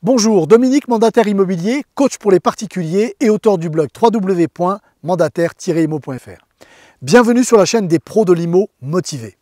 Bonjour, Dominique, mandataire immobilier, coach pour les particuliers et auteur du blog www.mandataire-immo.fr. Bienvenue sur la chaîne des pros de l'IMO motivés.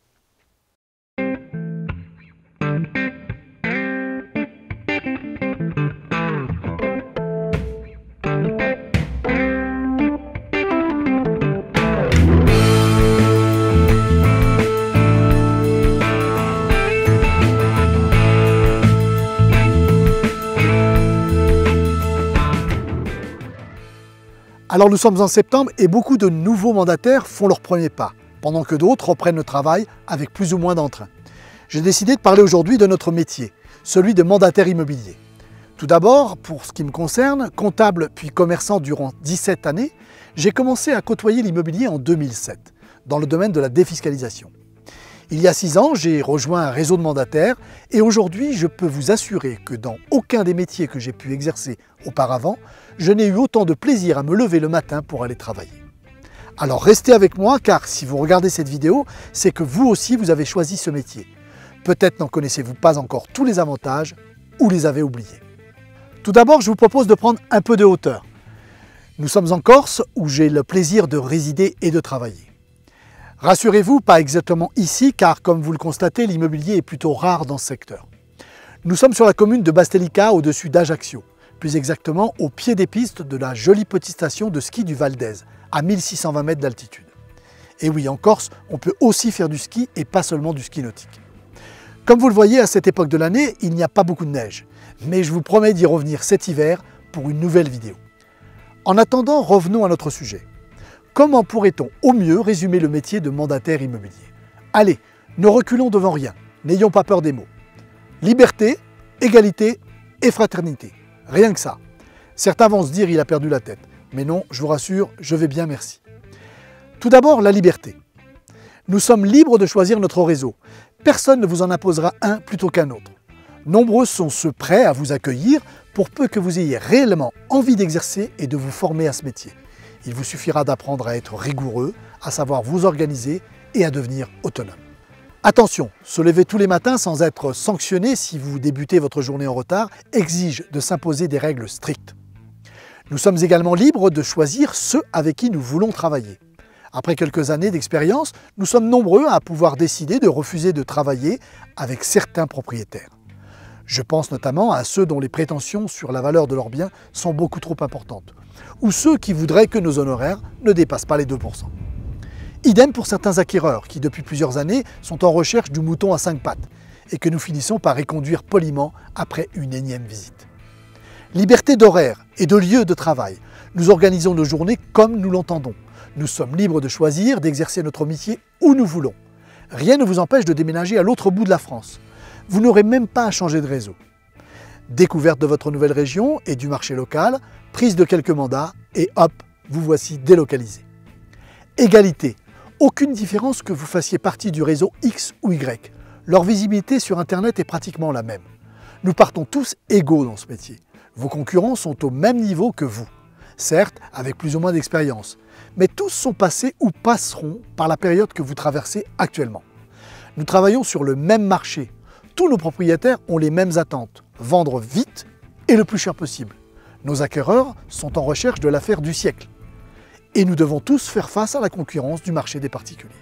Alors nous sommes en septembre et beaucoup de nouveaux mandataires font leur premier pas, pendant que d'autres reprennent le travail avec plus ou moins d'entrain. J'ai décidé de parler aujourd'hui de notre métier, celui de mandataire immobilier. Tout d'abord, pour ce qui me concerne, comptable puis commerçant durant 17 années, j'ai commencé à côtoyer l'immobilier en 2007, dans le domaine de la défiscalisation. Il y a 6 ans, j'ai rejoint un réseau de mandataires et aujourd'hui, je peux vous assurer que dans aucun des métiers que j'ai pu exercer auparavant, je n'ai eu autant de plaisir à me lever le matin pour aller travailler. Alors restez avec moi car si vous regardez cette vidéo, c'est que vous aussi vous avez choisi ce métier. Peut-être n'en connaissez-vous pas encore tous les avantages ou les avez oubliés. Tout d'abord, je vous propose de prendre un peu de hauteur. Nous sommes en Corse où j'ai le plaisir de résider et de travailler. Rassurez-vous, pas exactement ici, car comme vous le constatez, l'immobilier est plutôt rare dans ce secteur. Nous sommes sur la commune de Bastelica, au-dessus d'Ajaccio, plus exactement au pied des pistes de la jolie petite station de ski du Val d'Èze, à 1620 mètres d'altitude. Et oui, en Corse, on peut aussi faire du ski et pas seulement du ski nautique. Comme vous le voyez, à cette époque de l'année, il n'y a pas beaucoup de neige, mais je vous promets d'y revenir cet hiver pour une nouvelle vidéo. En attendant, revenons à notre sujet. Comment pourrait-on au mieux résumer le métier de mandataire immobilier? Allez, ne reculons devant rien, n'ayons pas peur des mots. Liberté, égalité et fraternité. Rien que ça. Certains vont se dire il a perdu la tête. Mais non, je vous rassure, je vais bien, merci. Tout d'abord, la liberté. Nous sommes libres de choisir notre réseau. Personne ne vous en imposera un plutôt qu'un autre. Nombreux sont ceux prêts à vous accueillir pour peu que vous ayez réellement envie d'exercer et de vous former à ce métier. Il vous suffira d'apprendre à être rigoureux, à savoir vous organiser et à devenir autonome. Attention, se lever tous les matins sans être sanctionné si vous débutez votre journée en retard exige de s'imposer des règles strictes. Nous sommes également libres de choisir ceux avec qui nous voulons travailler. Après quelques années d'expérience, nous sommes nombreux à pouvoir décider de refuser de travailler avec certains propriétaires. Je pense notamment à ceux dont les prétentions sur la valeur de leurs biens sont beaucoup trop importantes, ou ceux qui voudraient que nos honoraires ne dépassent pas les 2%. Idem pour certains acquéreurs qui, depuis plusieurs années, sont en recherche du mouton à 5 pattes et que nous finissons par reconduire poliment après une énième visite. Liberté d'horaire et de lieu de travail. Nous organisons nos journées comme nous l'entendons. Nous sommes libres de choisir, d'exercer notre métier où nous voulons. Rien ne vous empêche de déménager à l'autre bout de la France. Vous n'aurez même pas à changer de réseau. Découverte de votre nouvelle région et du marché local, prise de quelques mandats et hop, vous voici délocalisé. Égalité. Aucune différence que vous fassiez partie du réseau X ou Y. Leur visibilité sur Internet est pratiquement la même. Nous partons tous égaux dans ce métier. Vos concurrents sont au même niveau que vous. Certes, avec plus ou moins d'expérience, mais tous sont passés ou passeront par la période que vous traversez actuellement. Nous travaillons sur le même marché. Tous nos propriétaires ont les mêmes attentes, vendre vite et le plus cher possible. Nos acquéreurs sont en recherche de l'affaire du siècle. Et nous devons tous faire face à la concurrence du marché des particuliers.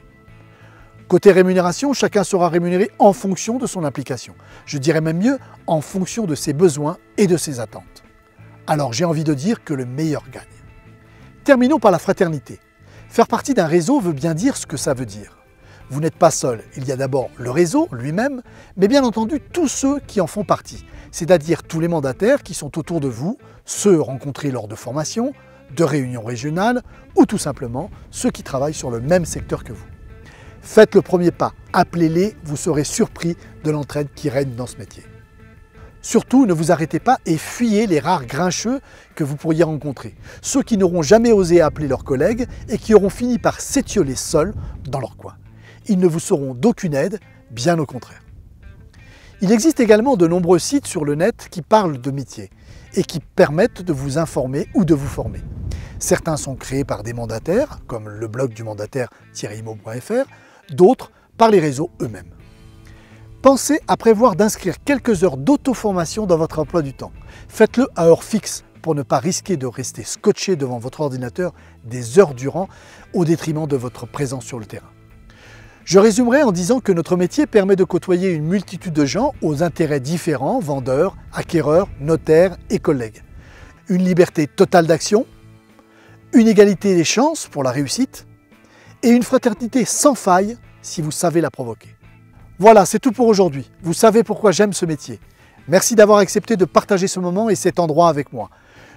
Côté rémunération, chacun sera rémunéré en fonction de son implication. Je dirais même mieux, en fonction de ses besoins et de ses attentes. Alors j'ai envie de dire que le meilleur gagne. Terminons par la fraternité. Faire partie d'un réseau veut bien dire ce que ça veut dire. Vous n'êtes pas seul, il y a d'abord le réseau lui-même, mais bien entendu tous ceux qui en font partie, c'est-à-dire tous les mandataires qui sont autour de vous, ceux rencontrés lors de formations, de réunions régionales ou tout simplement ceux qui travaillent sur le même secteur que vous. Faites le premier pas, appelez-les, vous serez surpris de l'entraide qui règne dans ce métier. Surtout, ne vous arrêtez pas et fuyez les rares grincheux que vous pourriez rencontrer, ceux qui n'auront jamais osé appeler leurs collègues et qui auront fini par s'étioler seuls dans leur coin. Ils ne vous seront d'aucune aide, bien au contraire. Il existe également de nombreux sites sur le net qui parlent de métiers et qui permettent de vous informer ou de vous former. Certains sont créés par des mandataires, comme le blog du mandataire-immo.fr, d'autres par les réseaux eux-mêmes. Pensez à prévoir d'inscrire quelques heures d'auto-formation dans votre emploi du temps. Faites-le à heure fixe pour ne pas risquer de rester scotché devant votre ordinateur des heures durant au détriment de votre présence sur le terrain. Je résumerai en disant que notre métier permet de côtoyer une multitude de gens aux intérêts différents, vendeurs, acquéreurs, notaires et collègues. Une liberté totale d'action, une égalité des chances pour la réussite et une fraternité sans faille si vous savez la provoquer. Voilà, c'est tout pour aujourd'hui. Vous savez pourquoi j'aime ce métier. Merci d'avoir accepté de partager ce moment et cet endroit avec moi.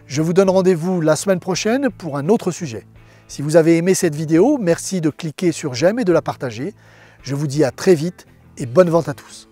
Je vous donne rendez-vous la semaine prochaine pour un autre sujet. Si vous avez aimé cette vidéo, merci de cliquer sur j'aime et de la partager. Je vous dis à très vite et bonne vente à tous.